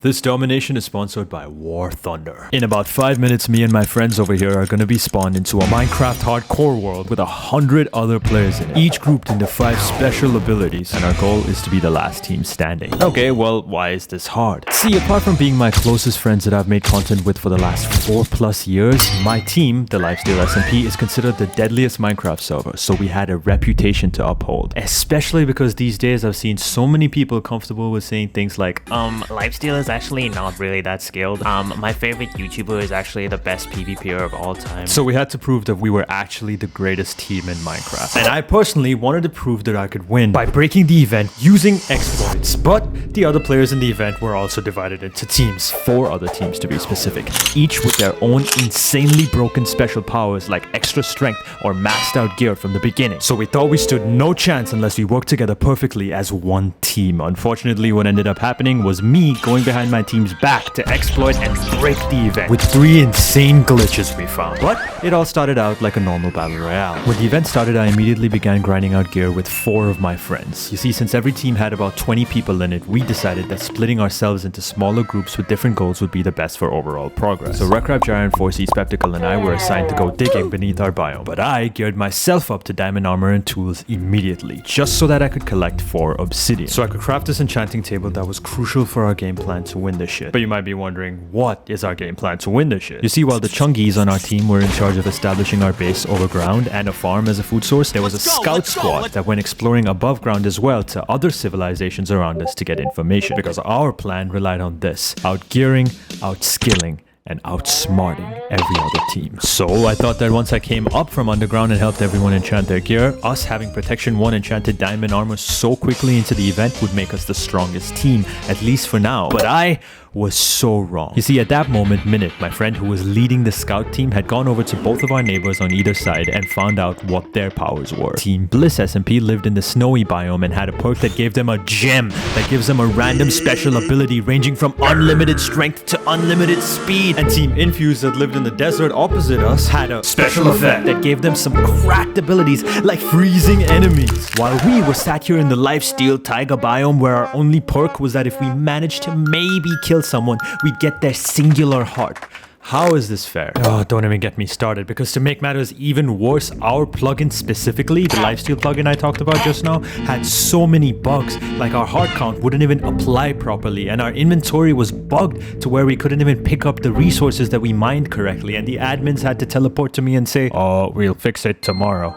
This domination is sponsored by War Thunder. In about 5 minutes, me and my friends over here are gonna be spawned into a Minecraft hardcore world with 100 other players in it, each grouped into 5 special abilities, and our goal is to be the last team standing. Okay, well, why is this hard? See, apart from being my closest friends that I've made content with for the last 4+ years, my team, the Lifesteal SMP, is considered the deadliest Minecraft server, so we had a reputation to uphold. Especially because these days I've seen so many people comfortable with saying things like, Lifesteal is actually not really that skilled. My favorite YouTuber is actually the best PvPer of all time. So we had to prove that we were actually the greatest team in Minecraft. And I personally wanted to prove that I could win by breaking the event using exploits. But the other players in the event were also divided into teams, 4 other teams to be specific, each with their own insanely broken special powers like extra strength or maxed out gear from the beginning. So we thought we stood no chance unless we worked together perfectly as one team. Unfortunately, what ended up happening was me going behind my team's back to exploit and break the event with 3 insane glitches we found. But it all started out like a normal battle royale. When the event started, I immediately began grinding out gear with 4 of my friends. You see, since every team had about 20 people in it, we decided that splitting ourselves into smaller groups with different goals would be the best for overall progress. So Wreckrap Giant, 4C Spectacle, and I were assigned to go digging beneath our biome. But I geared myself up to diamond armor and tools immediately, just so that I could collect 4 obsidian. So I could craft this enchanting table that was crucial for our game plan to win this shit. But you might be wondering, what is our game plan to win this shit? You see, while the Chungies on our team were in charge of establishing our base overground and a farm as a food source, there was a scout squad that went exploring above ground as well to other civilizations around us to get information. Because our plan relied on this: outgearing, outskilling, and outsmarting every other team. So I thought that once I came up from underground and helped everyone enchant their gear, us having protection 1 enchanted diamond armor so quickly into the event would make us the strongest team, at least for now. But I was so wrong. You see, at that moment, Minute, my friend who was leading the scout team, had gone over to both of our neighbors on either side and found out what their powers were. Team Bliss SMP lived in the snowy biome and had a perk that gave them a gem that gives them a random special ability ranging from unlimited strength to unlimited speed. And Team Infuse that lived in the desert opposite us had a special effect that gave them some cracked abilities like freezing enemies. While we were sat here in the Lifesteal Taiga biome where our only perk was that if we managed to maybe kill someone, we'd get their singular heart. How is this fair? Oh, don't even get me started, because to make matters even worse, our plugin specifically, the Lifesteal plugin I talked about just now, had so many bugs, like our heart count wouldn't even apply properly, and our inventory was bugged to where we couldn't even pick up the resources that we mined correctly, and the admins had to teleport to me and say, "Oh, we'll fix it tomorrow."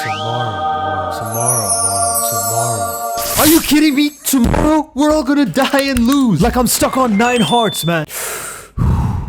Tomorrow. Are you kidding me? Tomorrow? We're all gonna die and lose. Like I'm stuck on 9 hearts, man.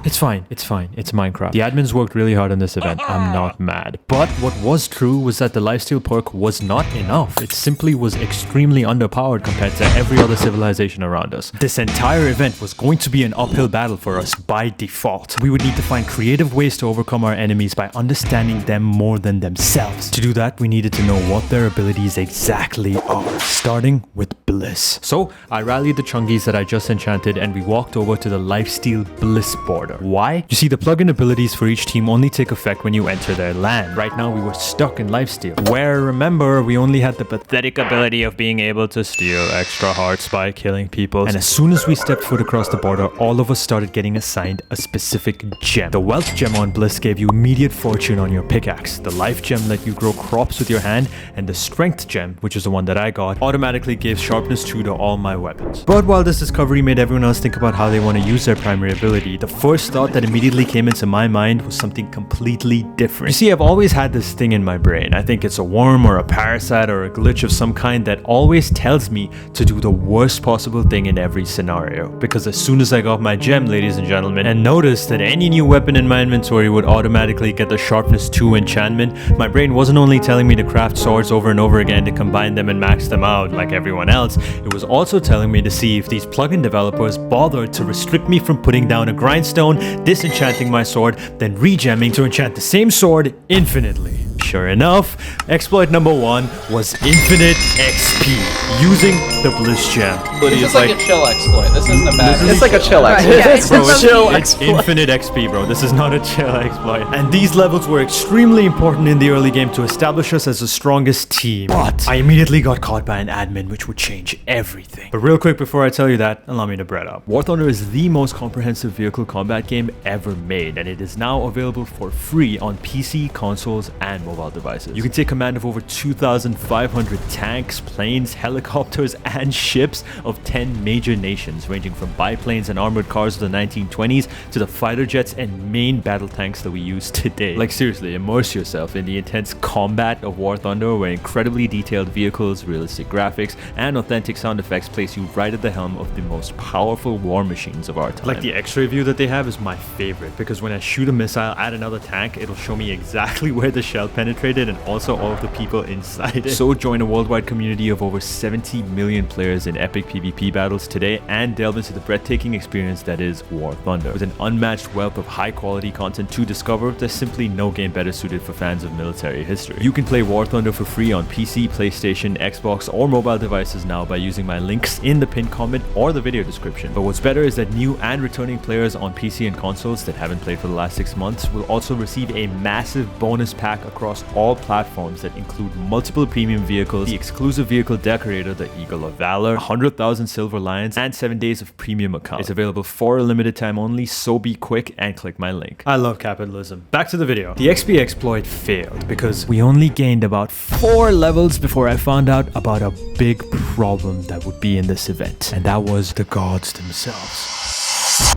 It's fine. It's Minecraft. The admins worked really hard on this event. I'm not mad. But what was true was that the Lifesteal perk was not enough. It simply was extremely underpowered compared to every other civilization around us. This entire event was going to be an uphill battle for us by default. We would need to find creative ways to overcome our enemies by understanding them more than themselves. To do that, we needed to know what their abilities exactly are, starting with Bliss. So I rallied the Chungies that I just enchanted and we walked over to the Lifesteal Bliss border. Why? You see, the plugin abilities for each team only take effect when you enter their land. Right now, we were stuck in Lifesteal, where, remember, we only had the pathetic ability of being able to steal extra hearts by killing people. And as soon as we stepped foot across the border, all of us started getting assigned a specific gem. The Wealth Gem on Bliss gave you immediate fortune on your pickaxe. The Life Gem let you grow crops with your hand. And the Strength Gem, which is the one that I got, automatically gave sharpness 2 to all my weapons. But while this discovery made everyone else think about how they want to use their primary ability, the first thought that immediately came into my mind was something completely different. You see, I've always had this thing in my brain. I think it's a worm or a parasite or a glitch of some kind that always tells me to do the worst possible thing in every scenario. Because as soon as I got my gem, ladies and gentlemen, and noticed that any new weapon in my inventory would automatically get the sharpness 2 enchantment, my brain wasn't only telling me to craft swords over and over again to combine them and max them out like everyone else, it was also telling me to see if these plugin developers bothered to restrict me from putting down a grindstone, disenchanting my sword, then regemming to enchant the same sword infinitely. sure enough, exploit number 1 was infinite XP using the Bliss Gem. This is like a chill exploit. This isn't a bad. It's like a chill exploit. Yeah, it's Bro, a chill it's exploit. infinite XP, bro. This is not a chill exploit. And these levels were extremely important in the early game to establish us as the strongest team. But I immediately got caught by an admin, which would change everything. But real quick, before I tell you that, allow me to bread up. War Thunder is the most comprehensive vehicle combat game ever made, and it is now available for free on PC, consoles, and mobile devices. You can take command of over 2,500 tanks, planes, helicopters, and ships of 10 major nations, ranging from biplanes and armored cars of the 1920s to the fighter jets and main battle tanks that we use today. Like seriously, immerse yourself in the intense combat of War Thunder, where incredibly detailed vehicles, realistic graphics, and authentic sound effects place you right at the helm of the most powerful war machines of our time. Like the X-ray view that they have is my favorite, because when I shoot a missile at another tank, it'll show me exactly where the shell penetrated and also all of the people inside it. So join a worldwide community of over 70 million players in epic PvP battles today and delve into the breathtaking experience that is War Thunder. With an unmatched wealth of high quality content to discover, there's simply no game better suited for fans of military history. You can play War Thunder for free on PC, PlayStation, Xbox, or mobile devices now by using my links in the pinned comment or the video description. But what's better is that new and returning players on PC and consoles that haven't played for the last 6 months will also receive a massive bonus pack across all platforms that include multiple premium vehicles, the exclusive vehicle decorator, the Eagle of Valor, 100,000 silver lions, and 7 days of premium account. It's available for a limited time only, so be quick and click my link. I love capitalism. Back to the video. The XP exploit failed because we only gained about 4 levels before I found out about a big problem that would be in this event, and that was the gods themselves.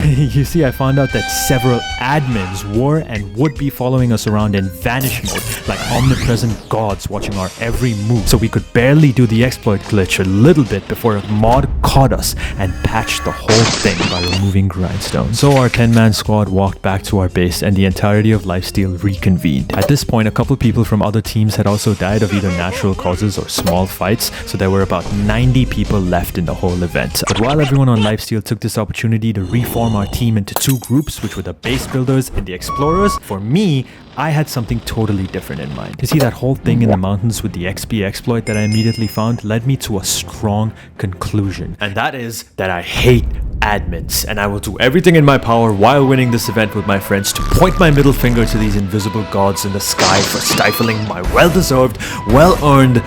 You see, I found out that several admins were and would be following us around in vanish mode, like omnipresent gods watching our every move. So we could barely do the exploit glitch a little bit before a mod caught us and patched the whole thing by removing grindstones. So our 10-man squad walked back to our base and the entirety of Lifesteal reconvened. At this point, a couple people from other teams had also died of either natural causes or small fights, so there were about 90 people left in the whole event. But while everyone on Lifesteal took this opportunity to reform our team into 2 groups, which were the base builders and the explorers, for me, I had something totally different in mind. You see, that whole thing in the mountains with the XP exploit that I immediately found led me to a strong conclusion, and that is that I hate admins, and I will do everything in my power while winning this event with my friends to point my middle finger to these invisible gods in the sky for stifling my well-deserved, well-earned,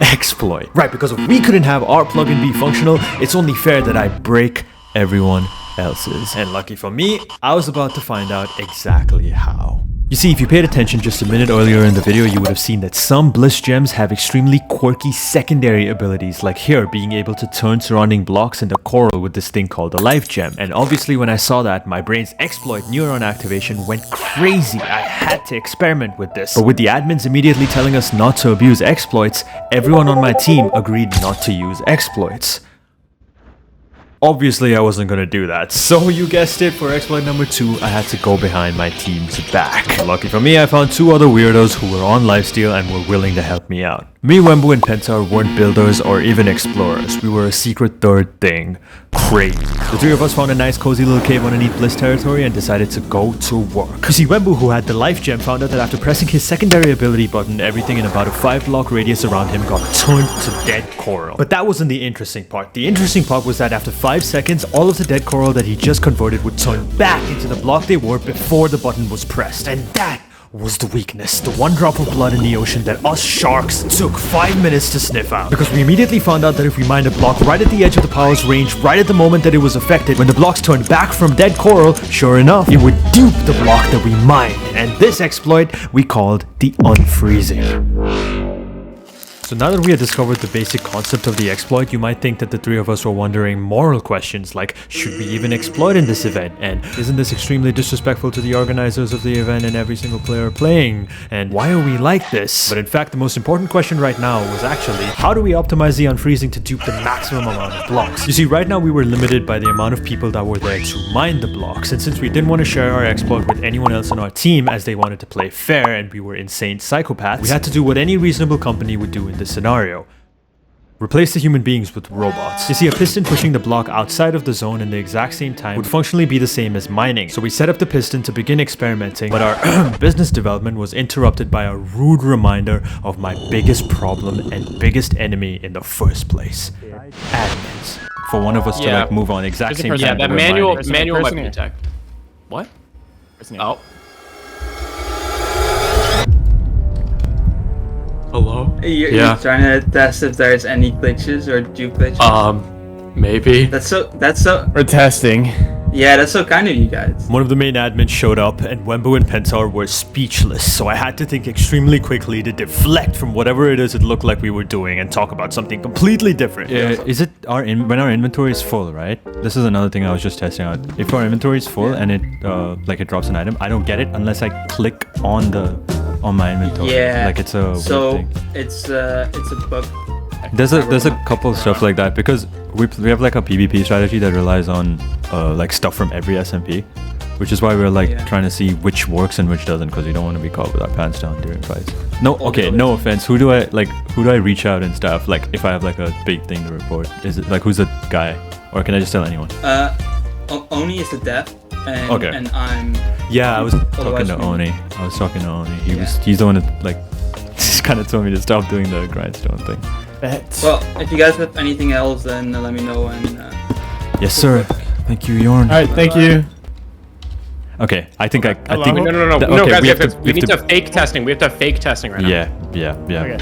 exploit. Right, because if we couldn't have our plugin be functional, it's only fair that I break everyone else's. And lucky for me, I was about to find out exactly how. You see, if you paid attention just a minute earlier in the video, you would have seen that some Bliss Gems have extremely quirky secondary abilities, like here being able to turn surrounding blocks into coral with this thing called the Life Gem. And obviously when I saw that, my brain's exploit neuron activation went crazy. I had to experiment with this. But with the admins immediately telling us not to abuse exploits, everyone on my team agreed not to use exploits. Obviously, I wasn't gonna do that, so you guessed it, for exploit number 2, I had to go behind my team's back. Lucky for me, I found 2 other weirdos who were on Lifesteal and were willing to help me out. Me, Wemmbu, and Pentar weren't builders or even explorers. We were a secret third thing. Crazy. The 3 of us found a nice cozy little cave underneath Bliss territory and decided to go to work. You see, Wemmbu, who had the Life Gem, found out that after pressing his secondary ability button, everything in about a 5-block radius around him got turned to dead coral. But that wasn't the interesting part. The interesting part was that after 5 seconds, all of the dead coral that he just converted would turn back into the block they were before the button was pressed. And that was the weakness, the one drop of blood in the ocean that us sharks took 5 minutes to sniff out. Because we immediately found out that if we mined a block right at the edge of the power's range, right at the moment that it was affected, when the blocks turned back from dead coral, sure enough, it would dupe the block that we mined. And this exploit we called the unfreezing. So now that we had discovered the basic concept of the exploit, you might think that the 3 of us were wondering moral questions like, should we even exploit in this event? And isn't this extremely disrespectful to the organizers of the event and every single player playing? And why are we like this? But in fact, the most important question right now was actually, how do we optimize the unfreezing to dupe the maximum amount of blocks? You see, right now we were limited by the amount of people that were there to mine the blocks, and since we didn't want to share our exploit with anyone else on our team as they wanted to play fair and we were insane psychopaths, we had to do what any reasonable company would do in this scenario. Replace the human beings with robots. You see, a piston pushing the block outside of the zone in the exact same time would functionally be the same as mining. So we set up the piston to begin experimenting, but our business development was interrupted by a rude reminder of my biggest problem and biggest enemy in the first place. Admins. For one of us to like move on exact same time. Yeah, that manual might be attacked. What? Oh. Hello? You're trying to test if there's any glitches or dupe glitches? Maybe. That's so. We're testing. Yeah, that's so kind of you guys. One of the main admins showed up and Wemmbu and Pentar were speechless, so I had to think extremely quickly to deflect from whatever it is it looked like we were doing and talk about something completely different. Is it when our inventory is full, right? This is another thing I was just testing out. If our inventory is full and it drops an item, I don't get it unless I click on my inventory. Yeah. Like it's a weird thing. It's a bug. There's a couple of stuff like that because we have like a PvP strategy that relies on like stuff from every SMP, which is why we're like trying to see which works and which doesn't, because we don't want to be caught with our pants down during fights. No, okay, no offense. Who do I reach out and stuff? Like if I have like a big thing to report, is it like who's the guy, or can I just tell anyone? Oni is the dev. And I'm. Yeah, I was talking to Oni. He's the one that like just kind of told me to stop doing the grindstone thing. Well, if you guys have anything else, then let me know. And yes, sir. Thank you, Yorn. All right, thank you. Okay, I think. No, guys, we need to have fake testing. We have to have fake testing right now. Yeah. Okay.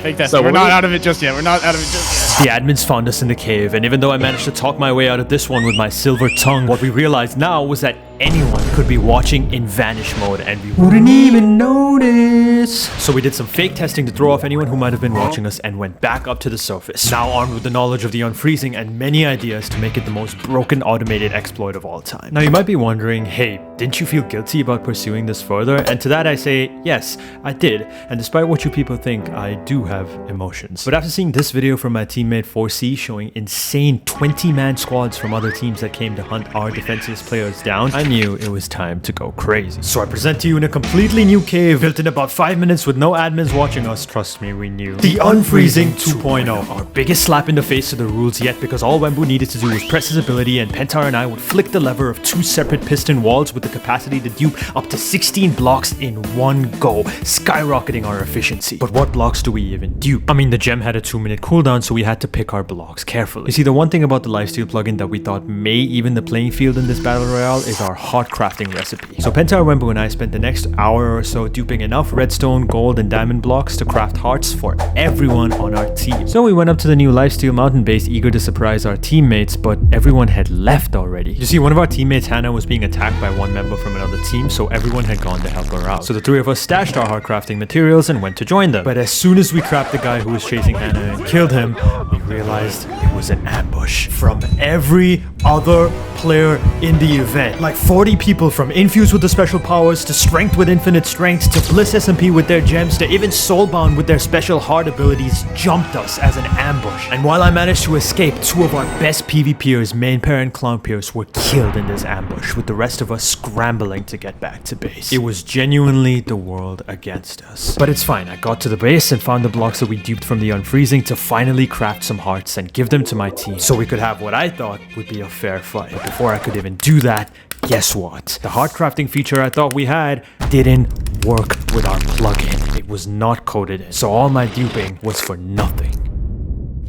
Fake testing. We're not out of it just yet. The admins found us in the cave, and even though I managed to talk my way out of this one with my silver tongue, what we realized now was that anyone could be watching in vanish mode and we wouldn't even notice. So we did some fake testing to throw off anyone who might have been watching us and went back up to the surface. Now armed with the knowledge of the unfreezing and many ideas to make it the most broken automated exploit of all time. Now you might be wondering, hey, didn't you feel guilty about pursuing this further? And to that I say, yes, I did. And despite what you people think, I do have emotions. But after seeing this video from my teammate 4C showing insane 20-man squads from other teams that came to hunt our defenseless players down, I knew it was time to go crazy. So I present to you in a completely new cave built in about 5 minutes with no admins watching us. Trust me, we knew. The Unfreezing 2.0. Our biggest slap in the face to the rules yet, because all Wemmbu needed to do was press his ability and Pentar and I would flick the lever of 2 separate piston walls with the capacity to dupe up to 16 blocks in one go, skyrocketing our efficiency. But what blocks do we even dupe? I mean, the gem had a 2-minute cooldown, so we had to pick our blocks carefully. You see, the one thing about the lifesteal plugin that we thought may even the playing field in this battle royale is our heart crafting recipe. So Pentar, Wemmbu, and I spent the next hour or so duping enough redstone, gold, and diamond blocks to craft hearts for everyone on our team. So we went up to the new lifesteal mountain base eager to surprise our teammates, but everyone had left already. You see, one of our teammates, Hannah, was being attacked by one member from another team, so everyone had gone to help her out. So the 3 of us stashed our heart crafting materials and went to join them. But as soon as we trapped the guy who was chasing Hannah and killed him, we realized it was an ambush from every other player in the event. Like 40 people, from Infused with the special powers to Strength with infinite strength to Bliss SMP with their gems to even Soulbound with their special heart abilities, jumped us as an ambush. And while I managed to escape, 2 of our best PvPers, Main Pair and Clown Pierce, were killed in this ambush, with the rest of us scrambling to get back to base. It was genuinely the world against us. But it's fine, I got to the base and found the blocks that we duped from the Unfreezing to finally craft some hearts and give them to my team, so we could have what I thought would be a fair fight. But before I could even do that, guess what? The heart crafting feature I thought we had didn't work with our plugin. It was not coded in, so all my duping was for nothing.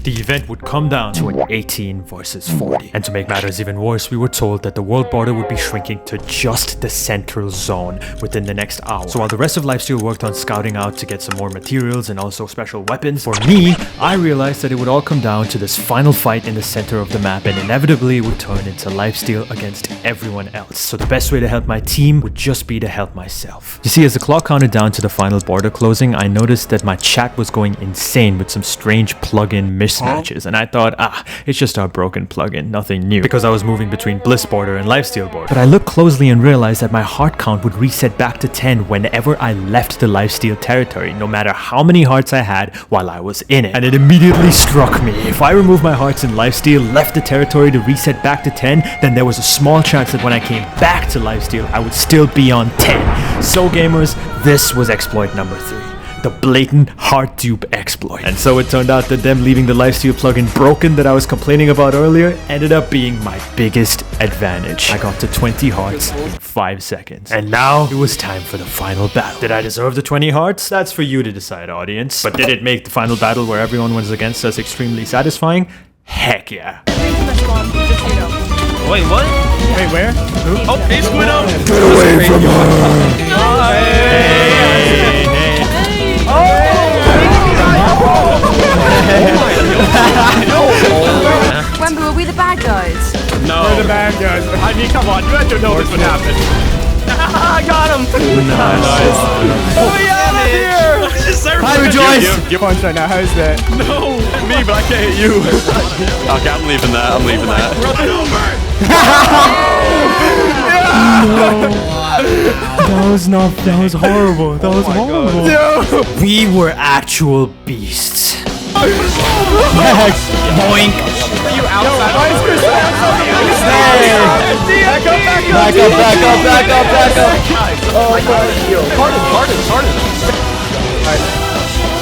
The event would come down to an 18 versus 40. And to make matters even worse, we were told that the world border would be shrinking to just the central zone within the next hour. So while the rest of Lifesteal worked on scouting out to get some more materials and also special weapons, for me, I realized that it would all come down to this final fight in the center of the map, and inevitably it would turn into Lifesteal against everyone else. So the best way to help my team would just be to help myself. You see, as the clock counted down to the final border closing, I noticed that my chat was going insane with some strange plugin mismatches, and I thought, it's just our broken plugin, nothing new, because I was moving between Bliss border and Lifesteal border. But I looked closely and realized that my heart count would reset back to 10 whenever I left the Lifesteal territory, no matter how many hearts I had while I was in it. And it immediately struck me, if I removed my hearts in Lifesteal, left the territory to reset back to 10, then there was a small chance that when I came back to Lifesteal, I would still be on 10. So gamers, this was exploit number 3. the blatant heart dupe exploit. And so it turned out that them leaving the lifesteal plugin broken that I was complaining about earlier ended up being my biggest advantage. I got to 20 hearts in 5 seconds. And now it was time for the final battle. Did I deserve the 20 hearts? That's for you to decide, audience. But did it make the final battle where everyone was against us extremely satisfying? Heck yeah. Wait, what? Wait, where? Who? Oh, hey, Squiddo! Get away from her! Wemmbu, are we the bad guys? No. We're the bad guys. I mean, come on, you have to know this would happen. I got him! Nice. Oh, yeah, here! Hi, Rejoice! You punch right now, how's that? No, me, but I can't hit you. Okay, I'm leaving that. I'm leaving that. Run it over! That was horrible. That was horrible. No. We were actual beasts. Boink. You outside. Back up. Oh my god. Pardon.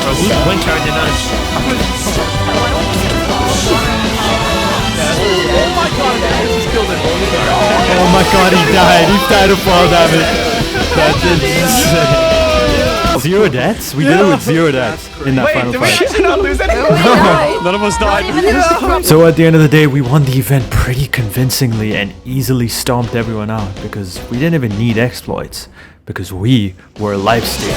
Bro, who's point charging us? Oh my god, he died. He died of fall damage. That's insane. 0 deaths? We did it with 0 deaths in that final fight. Did we not lose anyone? None of us died. So at the end of the day, we won the event pretty convincingly and easily stomped everyone out because we didn't even need exploits because we were lifesteal.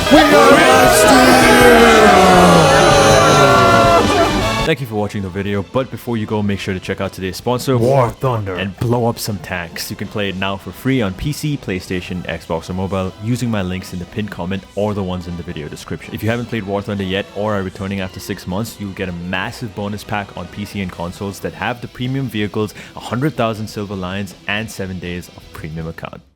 Thank you for watching the video, but before you go, make sure to check out today's sponsor, War Thunder, and blow up some tanks. You can play it now for free on PC, PlayStation, Xbox, or mobile using my links in the pinned comment or the ones in the video description. If you haven't played War Thunder yet or are returning after 6 months, you'll get a massive bonus pack on PC and consoles that have the premium vehicles, 100,000 silver lions, and 7 days of premium account.